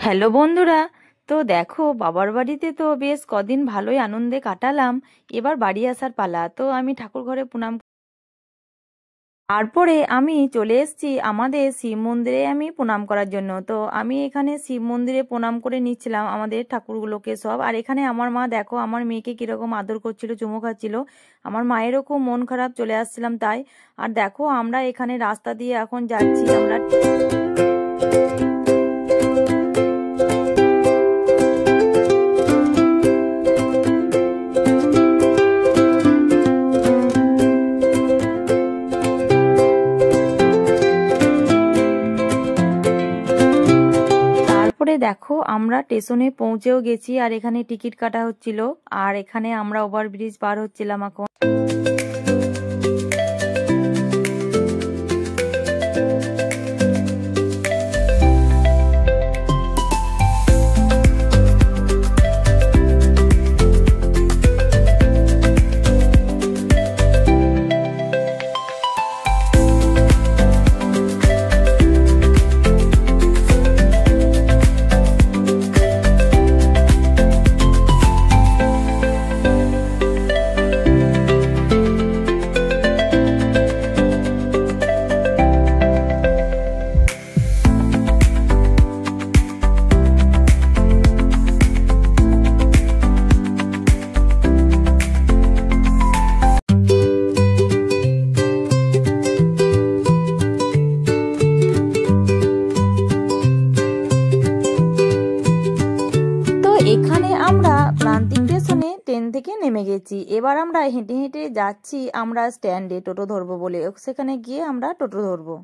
Hello বন্ধুরা। তো দেখো, বাবার বাড়িতে তো বেশ কদিন ভালোই আনন্দে কাটালাম। এবার বাড়ি আসার পালা। তো আমি ঠাকুর ঘরে প্রণাম, তারপরে আমি চলে এসেছি আমাদের শিব মন্দিরে আমি প্রণাম করার জন্য। তো আমি এখানে শিব মন্দিরে প্রণাম করে নিচ্ছিলাম আমাদের ঠাকুরগুলোকে সব। আর এখানে আমার মা দেখো আমার মেয়েকে কিরকম আদর করছিল, চুমু খাচ্ছিল। আমার মায়েরও খুব মন খারাপ, চলে আসছিলাম তাই। আর দেখো আমরা এখানে রাস্তা দিয়ে এখন যাচ্ছি আমরা। তারপরে দেখো আমরা স্টেশনে পৌঁছেও গেছি, আর এখানে টিকিট কাটা হচ্ছিল। আর এখানে আমরা ওভারব্রিজ পার হচ্ছিলাম এখন। এখানে আমরা প্রান্তিক স্টেশনে ট্রেন থেকে নেমে গেছি। এবার আমরা হেঁটে হেঁটে যাচ্ছি আমরা স্ট্যান্ডে টোটো ধরবো বলে, সেখানে গিয়ে আমরা টোটো ধরবো।